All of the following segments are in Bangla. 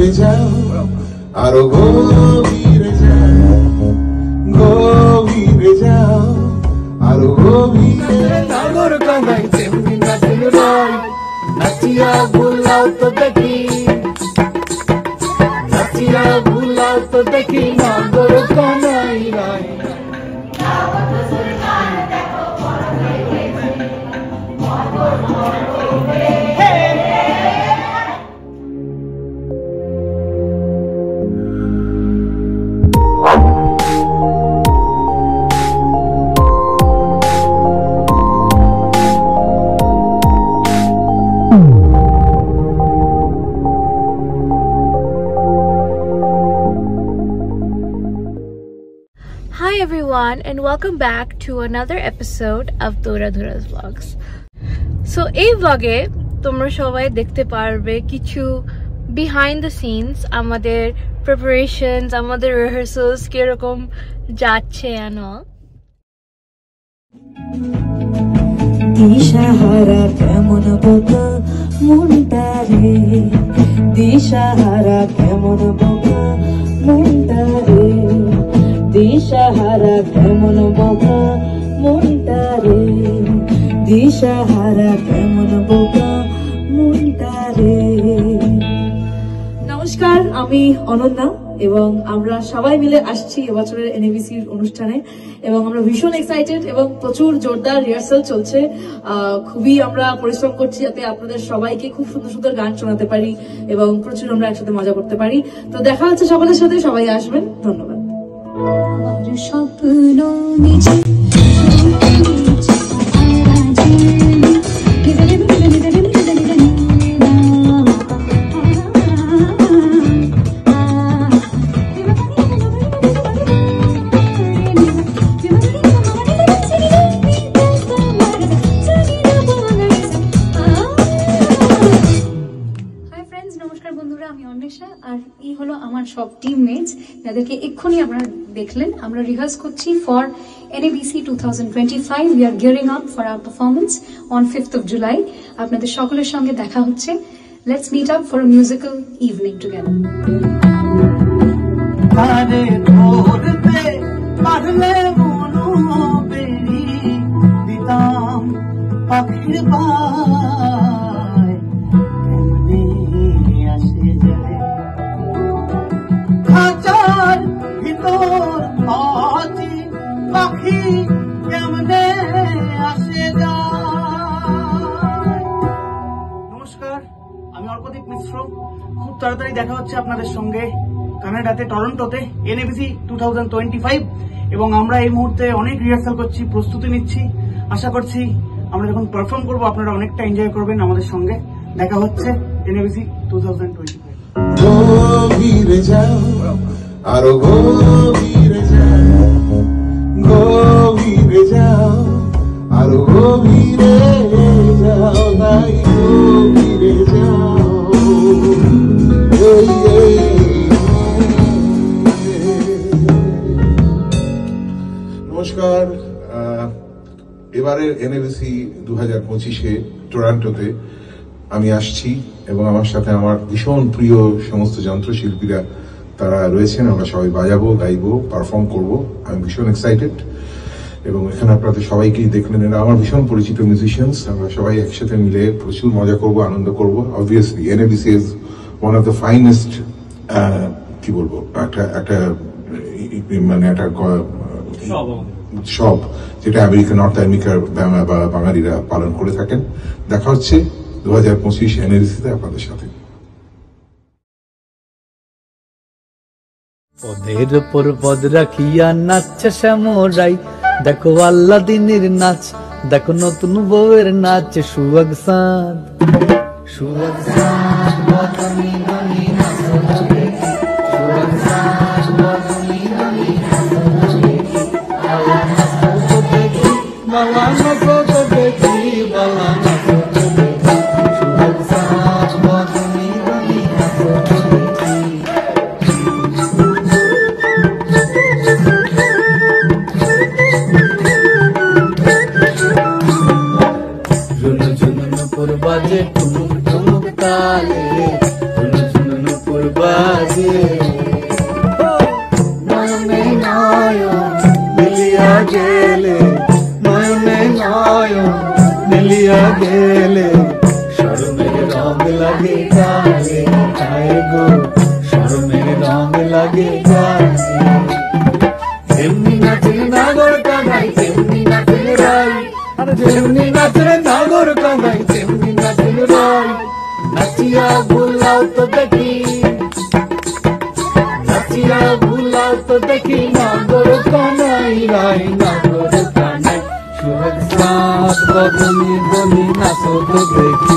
গভীরে যাও, আরো গভীরে যাও, গভীরে যাও, আরো গভীরে। নাগর কানাই তেমনি নাচুন রাই, নাচিয়া ভুলাও তো দেখি, নাচিয়া ভুলাও তো দেখি নাগর কানাই রাই। Hi everyone and welcome back to another episode of Dora Dhura's Vlogs. So এই vlog-এ তোমরা সবাই দেখতে পারবে কিছু behind the scenes, আমাদের preparations, আমাদের rehearsals কিরকম যাচ্ছে and all. দিশাহারা কেমন বোকা মনটা রে, দিশাহারা কেমন বোকা মনটা রে, দিশাহারা কেমন বোকা মনটা রে, দিশাহারা কেমন বোকা মনটা রে। নমস্কার, আমি অনন্যা এবং আমরা সবাই মিলে আসছি এবছরের এনএবিসির অনুষ্ঠানে এবং আমরা ভীষণ এক্সাইটেড এবং প্রচুর জোরদার রিহার্সাল চলছে। খুবই আমরা পরিশ্রম করছি যাতে আপনাদের সবাইকে খুব সুন্দর সুন্দর গান শোনাতে পারি এবং প্রচুর আমরা একসাথে মজা করতে পারি। তো দেখা হচ্ছে সকলের সাথে, সবাই আসবেন। ধন্যবাদ। স্বপ্ন নিচে আর এই হলো আমার সব টিমমেটস যাদেরকে এক্ষুনি আপনারা দেখলেন। আমরা রিহার্স করছি for NABC 2025. We are gearing up for our performance on 5th of July. আপনাদের সকলের সঙ্গে দেখা হচ্ছে। Let's meet up for a musical evening together. আরে ভোরতে পারলে মনো বেরি দিতাম পাখির পায়, কেমনে আসে যায় খাঁচার ভিতর আছি পাখি, কেমনে আসে যায়। নমস্কার, আমি অর্কদীপ মিশ্র। খুব তাড়াতাড়ি দেখা হচ্ছে আপনাদের সঙ্গে কানাডাতে, টরন্টোতে NABC 2025 এবং আমরা এই মুহূর্তে অনেক রিহার্সাল করছি, প্রস্তুতি নিচ্ছি। আশা করছি আমরা যখন পারফর্ম করবো আপনারা অনেকটা এনজয় করবেন আমাদের সঙ্গে। দেখা হচ্ছে NABC 2025। গভীরে যাও, আরো গভীরে যাও, গভীরে যাও, আরো গভীরে যাও, তাই গভীরে যাও। নমস্কার, এবারের NABC 2025-এ টরন্টোতে আমি আসছি এবং আমার সাথে আমার ভীষণ প্রিয় সমস্ত যন্ত্রশিল্পীরা তারা রয়েছেন। আমরা সবাই বাজাবো, গাইবো, পারফর্ম করব। আমি ভীষণ এক্সাইটেড এবং এখানে আপনাদের সবাইকেই দেখলেন, এরা আমার ভীষণ পরিচিত মিউজিশিয়ানস। আমরা সবাই একসাথে মিলে প্রচুর মজা করব, আনন্দ করব। Obviously NABC is one of the finest, কি বলবো, একটা মানে একটা সব যেটা আমেরিকা, নর্থ আমেরিকার বা বাঙালিরা পালন করে থাকেন। দেখা হচ্ছে 2025 NABC-তে আপনাদের সাথে। পদের উপর পদ রাখিয়া নাচছে শ্যামরাই, দেখো আল্লাদিনের নাচ, দেখো নতুন বউয়ের নাচ, সুয়াগ সাদ সুয়াগ সাদ বদনি বনি নাচো দেখি, সুয়াগ সাদ বদনি বনি নাচো দেখি, বালা নাচো দেখি, বালা নাচো দেখি, বালা নাচো দেখি, সুয়াগ সাদ বদনি বনি নাচো দেখি। বাজে টুমুক টুমুক তালে, নুপুর গালে হায় গো শরমের রং লাগে গালে যেমনি নাচে নাগর কানাই তেমনি নাচে রাই আরে যেমনি নাচে নাগর কানাই তেমনি নাচে রাই নাচিয়া ভুলাও তো দেখি নাচিয়া ভুলাও তো দেখি নাগর কানাই রাই নাগর কানাই সোহাগ সাত বদনি বনি নাচো তো দেখি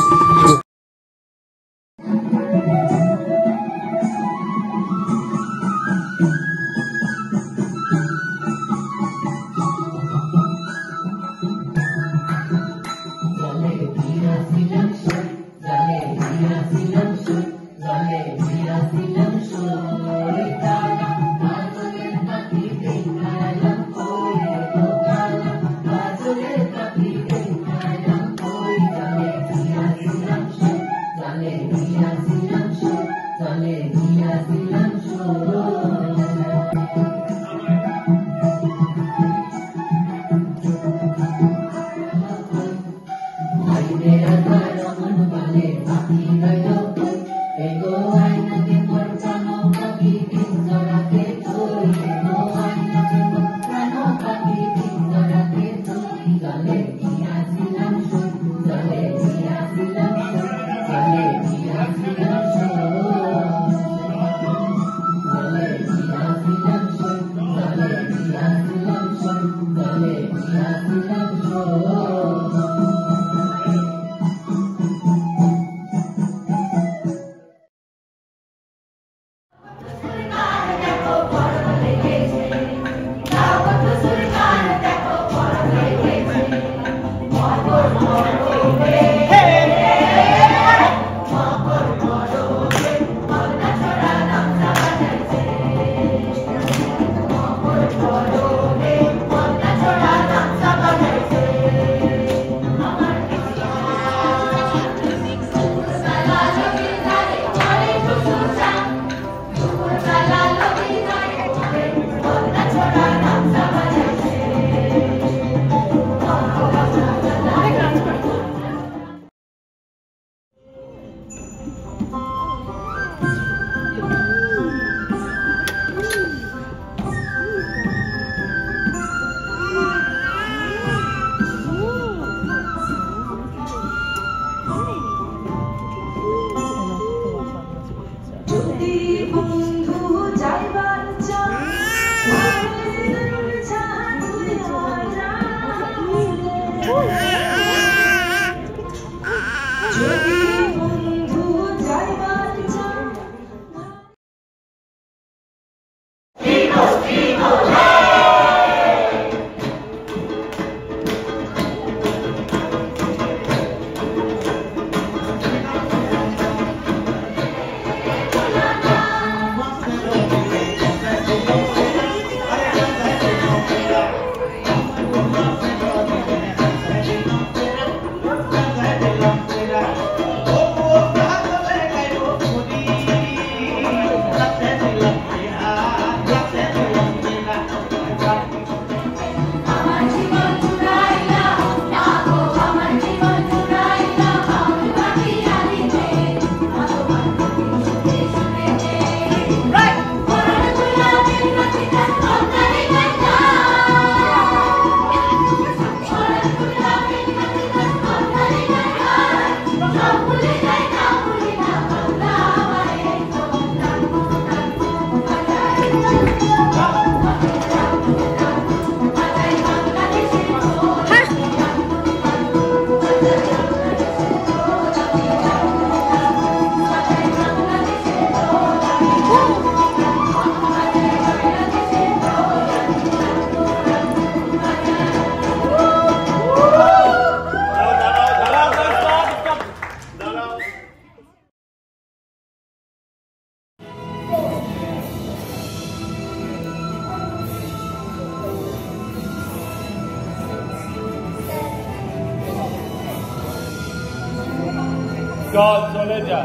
চল চলে যা।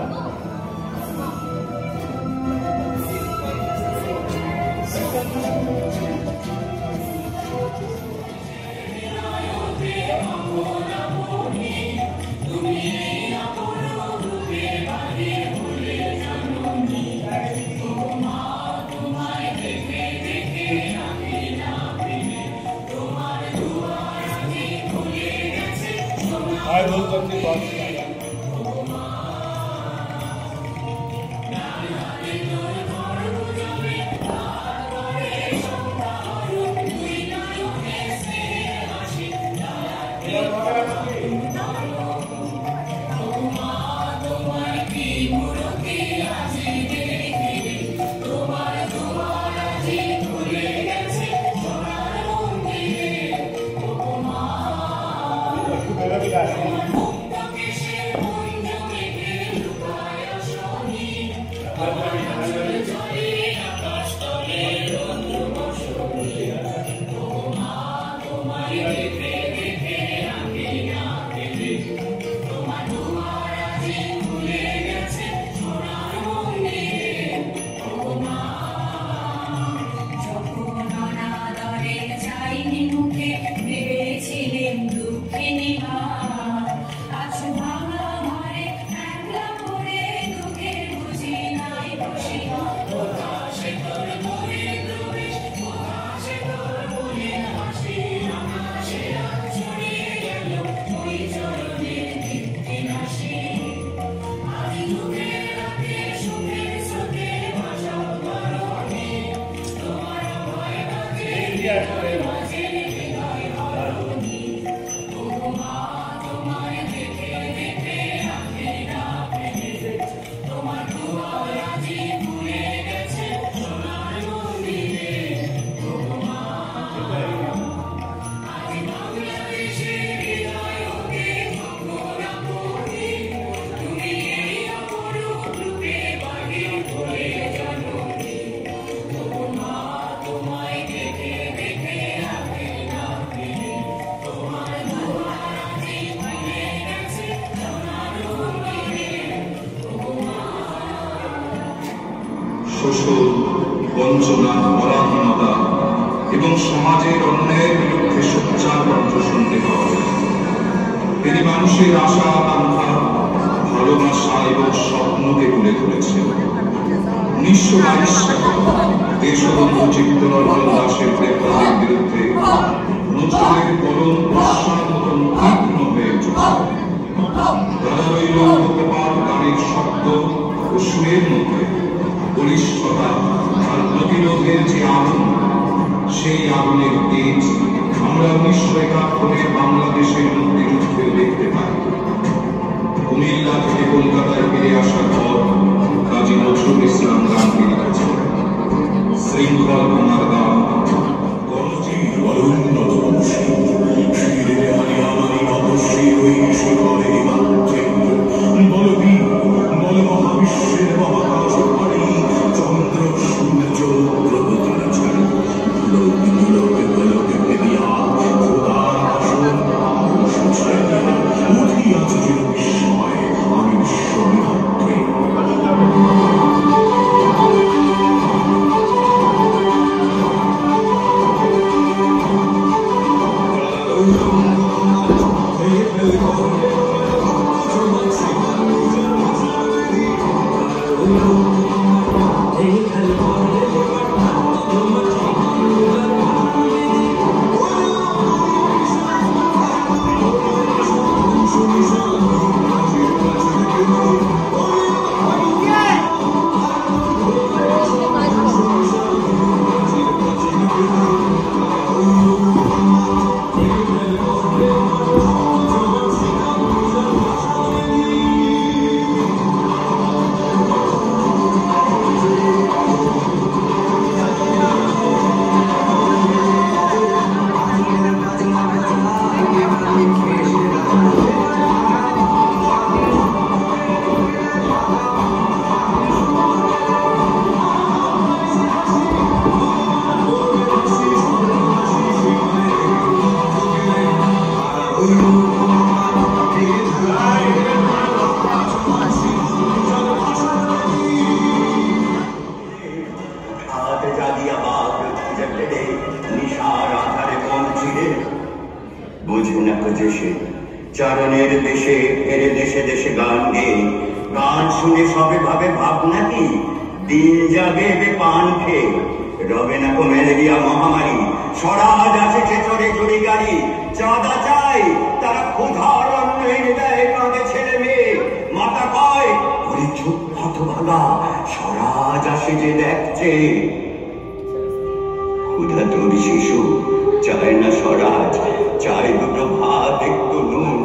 তুমি শোষণ, বঞ্চনা, পরাধীনতা এবং সমাজের অন্যায়ের বিরুদ্ধে সোচ্চার কণ্ঠ শুনতে হবে। তিনি মানুষের আশা আকাঙ্ক্ষা, ভালোবাসা এবং স্বপ্নকে তুলে ধরেছেন। 1922 সালে দেশবন্ধু চিত্তরঞ্জন দাসের গ্রেপ্তারের বিরুদ্ধে নজরুলের কলম বর্ষার মতন তীক্ষ্ণ হয়ে উঠেছে। গানের শব্দ ও সুরের মধ্যে বলিষ্ঠতা আর প্রতিরোধের যে আগুন, সেই আগুনের বীজ আমরা 1971 বাংলাদেশের মুক্তিযুদ্ধে দেখতে পাই। কুমিল্লা থেকে কলকাতায় ফিরে আসার পর কাজী নজরুল ইসলাম গানটি লিখেছেন। শৃঙ্খল কুমার গান গণজির অনুন্নত শিরে হারিয়ামারি মতশ্রী ওই শিখরে মাধ্যে বলবি বল মহাবিশ্বের মহাকাশ পাড়ি চন্দ্র সূর্য গ্রহ তারা ছাড়ি লোকে লোকে লোকে প্রেমিয়া খোদার আসন উঠিয়াছে যে বিস্ময় আমি বিশ্ববিহাত্রে চারণের দেশে ফেরে দেশে দেশে গান গে গান শুনে সবে ভাবে ভাব নাকি দিন যাবে পান খেয়ে রবে না কো ম্যালেরিয়া মহামারী স্বরাজ আছে চড়ে চড়ি গাড়ি চাঁদা চাই তারা ক্ষুধার অন্যের দেয় কাঁদে ছেলে মেয়ে মাতা কয় ওরে চুপ হতভাগা স্বরাজ আসে যে দেখছে। ক্ষুধাতুর শিশু চায় না স্বরাজ, চায় দুটো ভাত একটু নুন।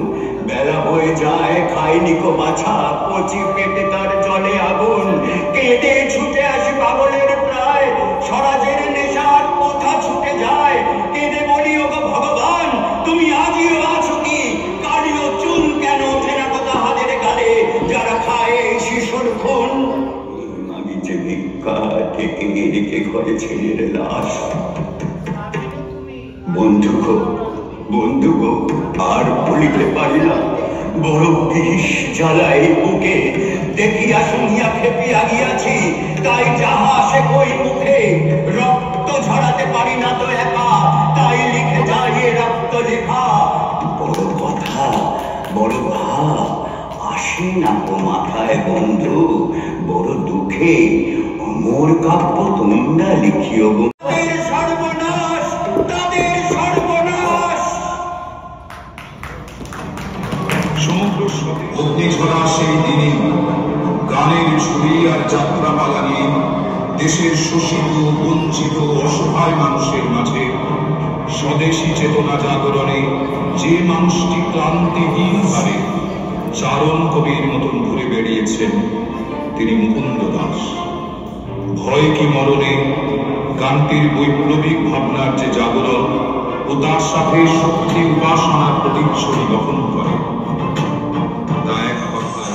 বেলা হয়ে যায় খায়নি কো বাছা, কচি পেটে তার জলে আগুন। কেঁদে ছুটে আসে পাগলের প্রায়, স্বরাজের নেশার কোথা ছুটে যায়। কেঁদে বলি ওগো ভগবান, তুমি আজিও আছো কি? কালিও চুল কেন ওঠে না কথা হাতের গালে, যারা খায় শিশুর খুন। আমি যে ভিক্ষা ঠেকে রেখে ঘরে ছেলের লাশ। বন্ধু গো আর বলিতে পারি না, বড় বিষ জ্বালায় বুকে। দেখিয়া শুনিয়া খেপিয়া গিয়াছি, তাই যাহা আসে কই মুখে। রক্ত ঝরাতে পারি না তো একা, তাই লিখে যাই রক্ত লেখা। বড় কথা বড় ভাব আসে না তো মাথায় বন্ধু, বড় দুঃখে অমর কাব্য তোমরা লিখিও। সর্বনাশ তাদের সর্বনাশ। সমগ্র অগ্নিঝরা সেই দিনে গানের ছড়ি আর যাত্রাপালা নিয়ে দেশের শোষিত বঞ্চিত অসহায় মানুষের মাঝে স্বদেশী চেতনা জাগরণে যে মানুষটি ক্লান্তিহীনভাবে চারণ কবির মতন ঘুরে বেরিয়েছেন তিনি মুকুন্দ দাস। ভয় কি মরণে গানটির বৈপ্লবিক ভাবনার যে জাগরণ ও তার সাথে শক্তি উপাসনার প্রতিচ্ছবি বহন করে, তা এক কথায়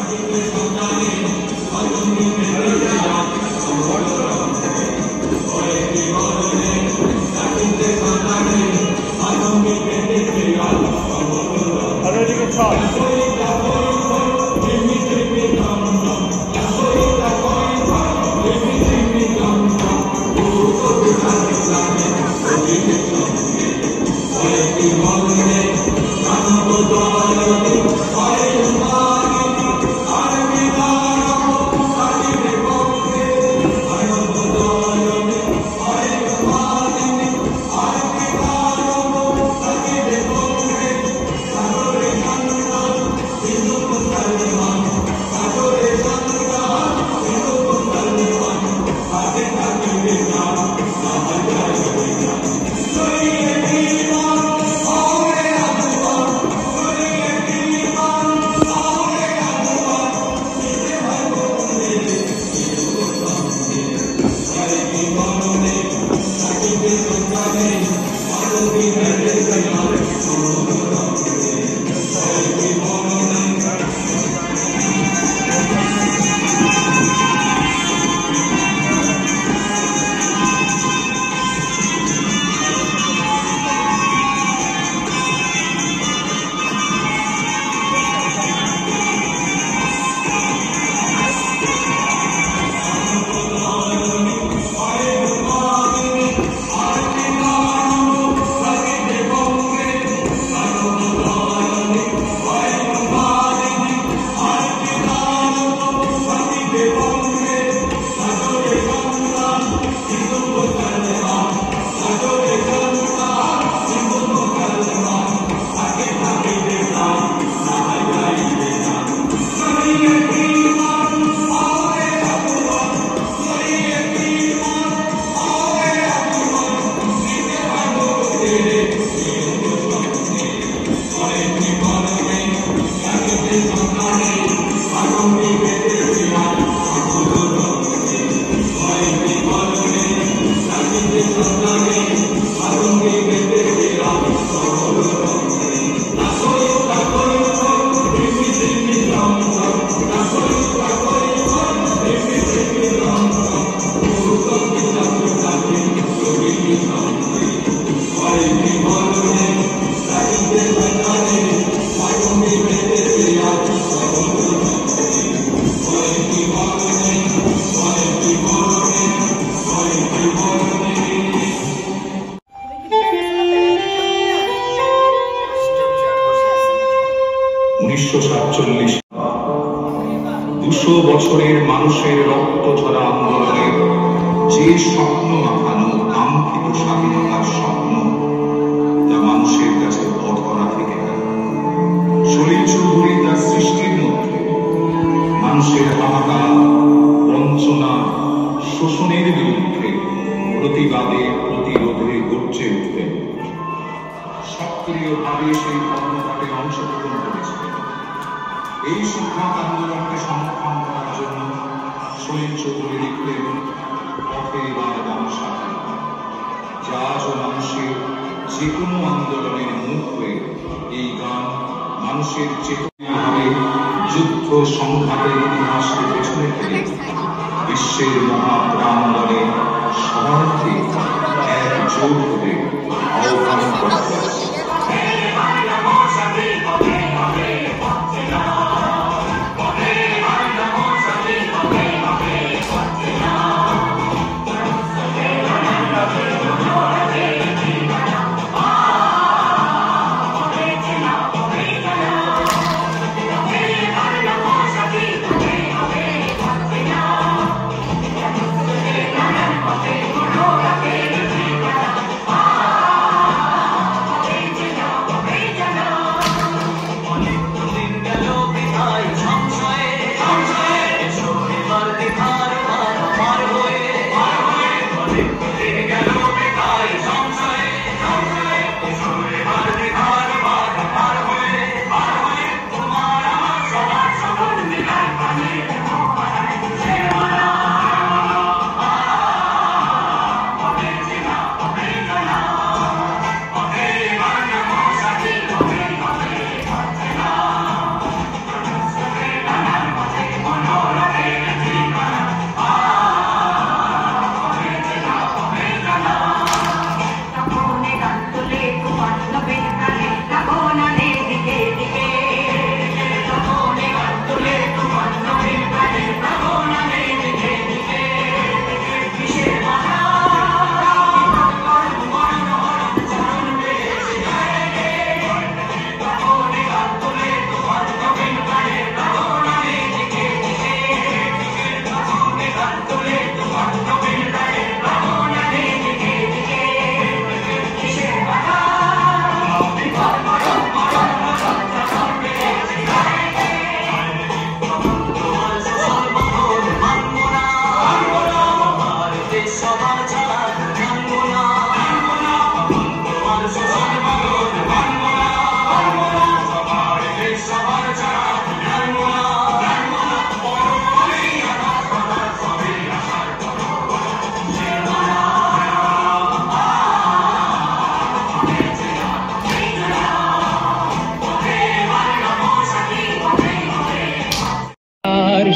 বছরের মানুষের রক্ত ঝরা আন্দোলনে যে স্বপ্ন মাখানো কাঙ্ক্ষিত স্বাধীনতার স্বপ্ন, তা মানুষের কাছে অধরা থেকে গেল। সলিল চৌধুরী তার সৃষ্টির মধ্যে মানুষের হাহাকার শোষণের বিরুদ্ধে প্রতিবাদে প্রতিরোধে গর্জে উঠলেন। সক্রিয়ভাবে সেই কর্মঘটে অংশগ্রহণ করেছিলেন। এই শিক্ষক আন্দোলনকে সমর্থন করার জন্য সলিল চৌধুরী লিখলেন পথে এবার বংশাখী, যা আজ মানুষের যে কোনো আন্দোলনের মুখ হয়ে এই গান মানুষের চেতনাভাবে যুদ্ধ সংঘাতের ইতিহাসকে পেছনে ফেলে বিশ্বের মহাপ্রাঙ্গণে সবাইকে একজোট হয়ে আহ্বান করতে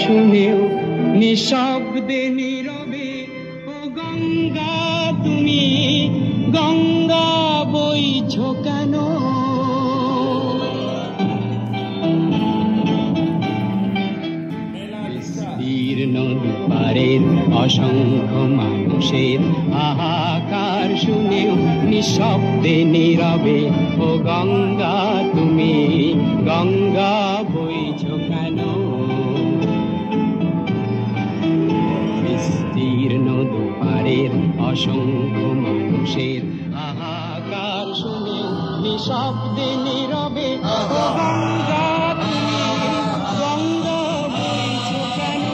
শুনেও নিঃশব্দে নীরবে ও গঙ্গা তুমি গঙ্গা বইছ কেন? বিস্তীর্ণ দুপারের অসংখ্য মানুষের হাহাকার শুনেও নিঃশব্দে নীরবে ও গঙ্গা তুমি গঙ্গা বইছ কেন? বিস্তীর্ণ দুপারের অসংখ্য মানুষের হাহাকার শুনে নিঃশব্দে নীরবে ও গঙ্গা তুমি গঙ্গা বইছ কেন?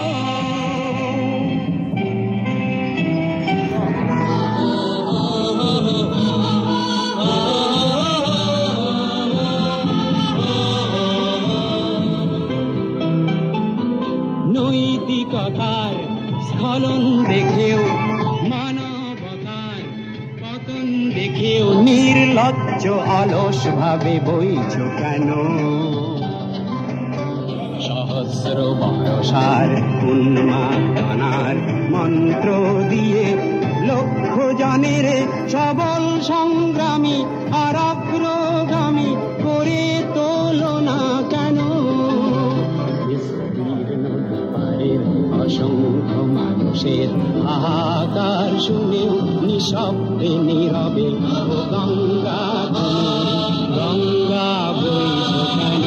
নৈতিকতার স্খলন দেখেও মানবতার পতন দেখেও নির্লজ্জ অলস ভাবে বইছ কেন? সহস্র বরসার উন্মাদনার মন্ত্র দিয়ে লক্ষ জনের সবল সংগ্রামী আর অগ্রগামী করে তোলো না কেন? অসংখ্য মানুষের হাহাকার শুনেও নিঃশব্দে নীরবে ও গঙ্গা তুমি গঙ্গা বইছ কেন?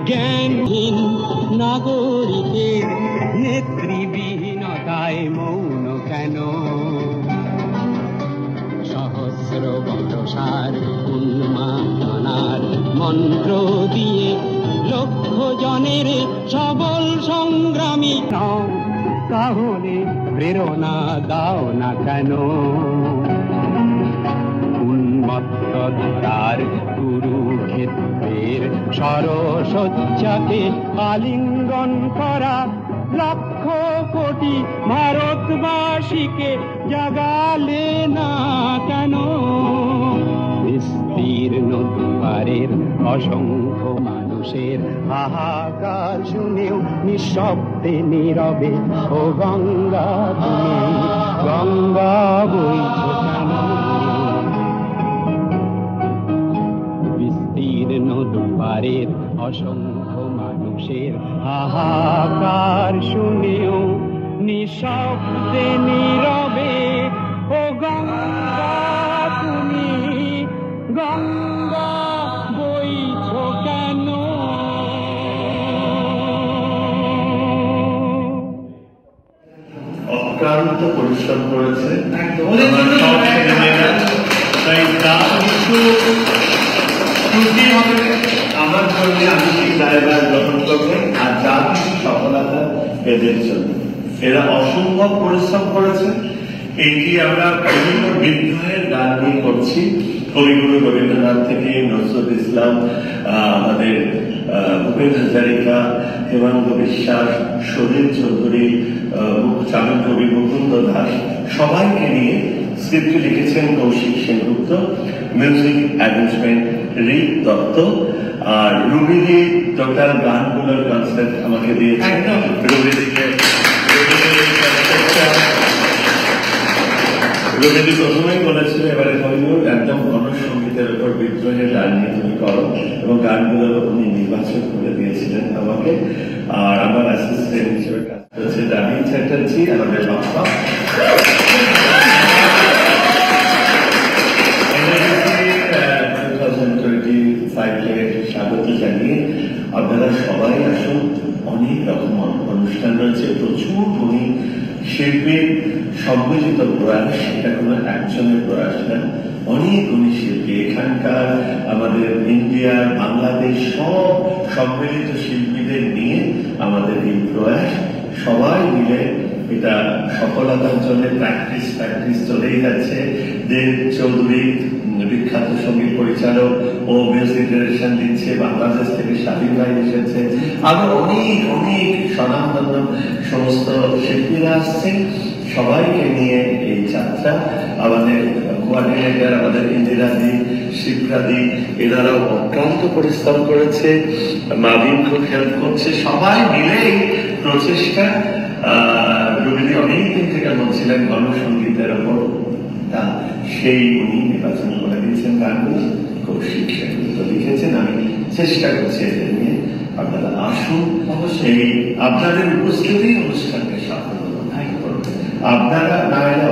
জ্ঞানহীন নাগরিকের নেত্রী আর উন্মাদনার মন্ত্র দিয়ে লক্ষ জনের সবল সংগ্রামী নাও, তাহলে প্রেরণা দাও না কেন। উন্মত্ততার কুরুক্ষেত্রের সরসজ্জাকে আলিঙ্গন করা লক্ষ কোটি ভারতবাসীকে জাগালে না কেন। বিস্তীর্ণ দুয়ারের অসংখ্য মানুষের হাহাকার শুনেও নিঃশব্দে নীরবে ও গঙ্গা তুমি গঙ্গা বইছ কেন। বিস্তীর্ণ দুয়ারের অসংখ্য মানুষের হাহাকার শুনেও নিঃশব্দে নীরবে ও গঙ্গা তুমি গঙ্গা বইছ কেন। অক্লান্ত পরিশ্রম করেছে, তাই তা কিছু ত্রুটি হবে আমার জন্য, আমি সেই দায়ভার গ্রহণ করবেন। আর যা কিছু সফলতা এদের জন্য, এরা অসম্ভব পরিশ্রম করেছে। এটি আমরা বিভিন্ন বিদ্রোহের গান নিয়ে করছি, কবিগুরু রবীন্দ্রনাথ থেকে নজরুল ইসলাম, আমাদের ভূপেন হাজারিকা, হেমন্ত বিশ্বাস, সুধীর চৌধুরী, চামেল কবি মুকুন্দ দাস, সবাইকে নিয়ে স্ক্রিপ্ট লিখেছেন কৌশিক সেনগুপ্ত, মিউজিক অ্যারেঞ্জমেন্ট রিক দত্ত, আর রুবিদি টোটাল গানগুলোর কনসেপ্ট আমাকে দিয়েছে। রবীন্দ্র প্রথমেই বলেছিল এবারে হইলেও একদম গণসঙ্গীতের উপর বিদ্রোহের গান নিয়ে তুমি করো, এবং গানগুলো উনি নির্বাচন করে দিয়েছিলেন আমাকে। আর আমার অ্যাসিস্ট্যান্ট হিসেবে কাজ করেছে রানী চ্যাটার্জি, আমাদের বাবা। স্বাগত জানিয়ে আপনারা সবাই আসুন। অনেক রকম অনুষ্ঠান রয়েছে, প্রচুর গুণী শিল্পীর সম্মিলিত প্রয়াস, এটা কোনো একজনের প্রয়াস না, অনেক গুণী শিল্পী এখানকার, আমাদের ইন্ডিয়া, বাংলাদেশ, সব সম্মিলিত শিল্পীদের নিয়ে আমাদের এই প্রয়াস। সবাই মিলে এটা সফলতার জন্য প্র্যাকটিস চলেই যাচ্ছে। দেব চৌধুরী বিখ্যাত সঙ্গীত পরিচালক, ও মিউজিক ডিরেকশন দিচ্ছে, বাংলাদেশ থেকে স্বাধীন ভাই এসেছে, আরো অনেক অনেক স্বনামধন্য সমস্ত শিল্পীরা আসছেন। সবাইকে নিয়ে এই যাত্রা, আমাদের কোয়ার্ডিনেটর, আমাদের ইন্দিরাদি, শিবরাদি, এনারাও অক্লান্ত পরিশ্রম করেছে, মাবিন খুব হেল্প করছে, সবাই মিলে প্রচেষ্টা। রবীন্দ্র অনেকদিন থেকে বলছিলেন গণসঙ্গীতের ওপর, তা সেই উনি নির্বাচন করে দিয়েছেন গানগুলো, কৌশিক সেনগুপ্ত লিখেছেন। আমি চেষ্টা করছি এদের নিয়ে আপনারা আসুন। অবশ্যই আপনাদের উপস্থিতি অনুষ্ঠানকে সাফল্য করবে, আপনারা না এলে